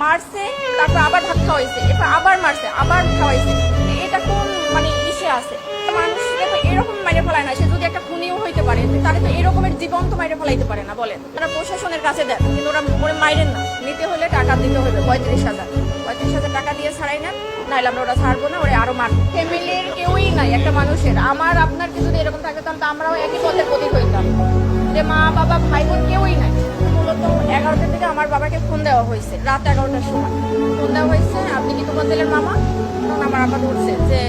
মারছে, তারপর আবার ভাত খাওয়াইছে, এরপর আবার মারছে, আবার খাওয়াইছে। এটা কোন মানে ইসে আছে? মানুষকে তো এরকম মাইরে ফেলায় না, সে যদি একটা খুনিও হইতে পারে তাহলে তো এরকমের জীবন তো মাইরে ফেলাইতে পারে না বলেন। তারা প্রশাসনের কাছে দেন, কিন্তু ওরা ওরে মাইরেন না। নিতে হলে টাকা দিতে হবে 35,000 টাকা দিয়ে ছাড়াই নেন, নাহলে আমরা ওরা ছাড়বো না, ওরা আরো মারবো। ফ্যামিলির কেউই নাই একটা মানুষের। আমার আপনার কি যদি এরকম থাকতো তাহলে আমরাও একই পথের প্রতীক হইতাম, যে মা বাবা ভাই বোন কেউই নাই। মূলত 11টার দিকে আমার বাবাকে ফোন দেওয়া হয়েছে, রাত 11টার সময় ফোন দেওয়া হয়েছে, আপনি কি তোফাজ্জলের মামা? তখন আমার আব্বা ধরছে যে,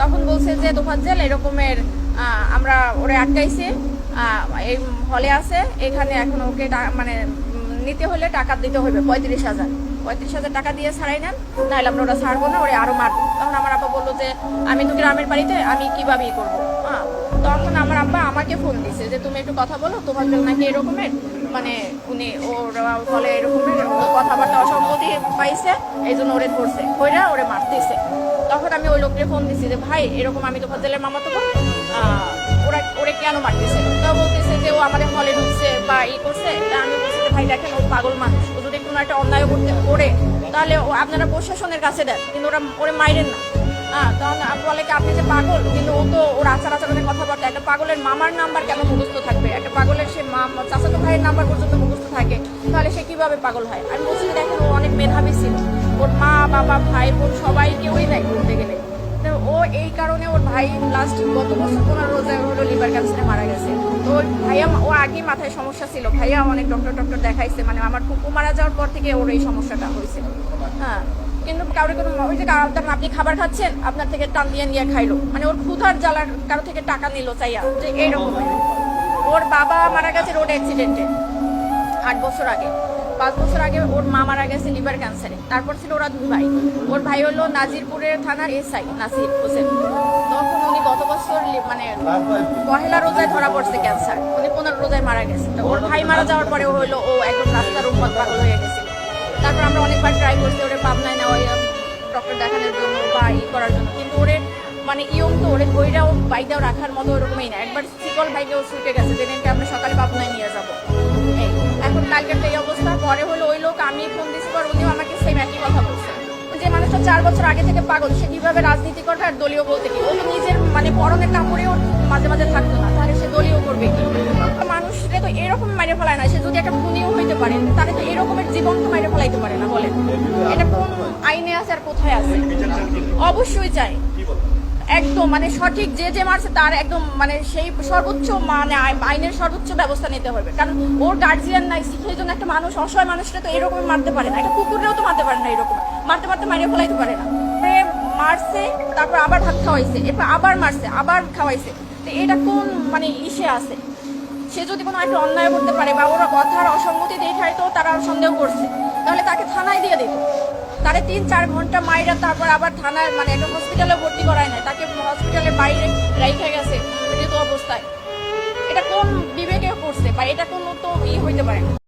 তখন বলছে যে তোফাজ্জল এরকমের আমরা ওরে আটকাইছি, এই হলে আছে, এখানে এখন ওকে মানে নিতে হলে টাকা দিতে হবে 35,000 টাকা দিয়ে ছাড়াই নেন, নাহলে আমরা ওরা ছাড়বো না, ওরে আরো মারবো। তখন আমার আব্বা বললো যে আমি তো গ্রামের বাড়িতে, আমি কিভাবে করবো। তখন আমার আব্বা আমাকে ফোন দিছে যে তুমি একটু কথা বলো, তোমার নাকি এরকমের মানে উনি ওর ফলে এরকমের কথাবার্তা অসম্মতি পাইছে, এই জন্য ওরে ধরছে, ওইরা ওরে মারতেছে। তখন আমি ওই লোককে ফোন দিছি যে ভাই এরকম আমি তোফাজ্জলের মামা, তো ওরে কেন মারতেছে? তো বলতেছে যে ও আমাদের হলে ঢুকছে বা করছে। তা আমি বলছি যে ভাই দেখেন ও পাগল মানুষ, ও যদি কোনো একটা অন্যায় করে তাহলে আপনারা প্রশাসনের কাছে দেন, কিন্তু ওরে মাইরেন না। তখন বলে কি আপনি যে পাগল, কিন্তু ও তো ওর আচার আচরণের কথাবার্তা, একটা পাগলের মামার নাম্বার কেন মুখস্থ থাকবে? একটা পাগলের সে চাচাতো ভাইয়ের নাম্বার পর্যন্ত মুখস্থ থাকে, তাহলে সে কিভাবে পাগল হয়? আমি বলছি যে দেখেন ও অনেক মেধাবী ছিল, ওর মা বাবা ভাই বোন সবাই কেউই নাই বলতে গেলে। ও এই কারণে ওর ভাই লাস্ট গত বছর 15 রোজায় হলো লিভার ক্যান্সারে মারা গেছে। তো ওর ভাইয়া, ও আগেই মাথায় সমস্যা ছিল, ভাইয়া অনেক ডক্টর দেখাইছে, মানে আমার ফুপু মারা যাওয়ার পর থেকে ওর এই সমস্যাটা হয়েছে। কিন্তু কারো কোনো ওই যে আপনি খাবার খাচ্ছেন, আপনার থেকে টান দিয়ে নিয়ে খাইলো, মানে ওর ক্ষুধার জ্বালার কারো থেকে টাকা নিল চাইয়া, যে এইরকম। ওর বাবা মারা গেছে রোড অ্যাক্সিডেন্টে 8 বছর আগে। 5 বছর আগে ওর মা মারা গেছে লিভার ক্যান্সারে। তারপর ছিল ওরা 2 ভাই। ওর ভাই হলো নাজিরপুরের থানার এসআই নাসির হোসেন। তখন উনি গত বছর মানে পহেলা রোজায় ধরা পড়ছে ক্যান্সার, উনি 15 রোজায় মারা গেছে। তো ওর ভাই মারা যাওয়ার পরে হলো ও একদম রাস্তার উপর পাগল হয়ে গেছিল। তারপর আমরা অনেকবার ট্রাই করছি ওরে পাবনায় নেওয়া ডক্টর দেখানোর জন্য বা করার জন্য, কিন্তু ওরে মানে তো ওরে ধৈরাও বাইদাও রাখার মতো ওরকমই না। একবার শিকল ভাইকেও ছুটে গেছে, যেদিনকে আমরা সকালে পাবনায় নিয়ে যাবো। এখন কালকের এই অবস্থা। পরে হলো ওই লোক, আমি ফোন দিচ্ছি পর উনিও আমাকে সেম একই কথা বলছে, যে মানুষটা 4 বছর আগে থেকে পাগল, সে কিভাবে রাজনীতি করবে আর দলীয় বলতে কি? ও তো নিজের মানে পরনের কাপড়েও মাঝে মাঝে থাকতো না, তাহলে সে দলীয় করবে কি? মানুষকে তো এরকম মাইরে ফেলায় না, সে যদি একটা খুনিও হইতে পারে তাহলে তো এরকমের জীবন তো মাইরে ফেলাইতে পারে না বলেন। এটা কোন আইনে আছে আর কোথায় আছে? অবশ্যই চাই একদম মানে সঠিক, যে মারছে তার একদম মানে সেই সর্বোচ্চ মানে আইনের সর্বোচ্চ ব্যবস্থা নিতে হবে। কারণ ওর গার্জিয়ান নাই, সেই জন্য একটা মানুষ, অসহায় মানুষটা তো এরকম মারতে পারে না, একটা কুকুরেও তো মারতে পারে না, এরকম মারতে মারিয়ে ফেলাইতে পারে না। মারছে, তারপর আবার ভাত খাওয়াইছে, এরপর আবার মারছে, আবার খাওয়াইছে। তো এটা কোন মানে ইসে আছে? সে যদি কোনো একটা অন্যায় করতে পারে বা ওরা কথার অসম্মতি দেখায় তো তারা সন্দেহ করছে, তাহলে তাকে থানায় দিয়ে দিত। তারে 3-4 ঘন্টা মাইরা তারপর আবার থানায় মানে একটা হসপিটালে ভর্তি করায় নাই, তাকে হসপিটালের বাইরে রেখে গেছে মৃত অবস্থায়। এটা কোন বিবেকে করছে বা এটা কোনো তো হইতে পারে না।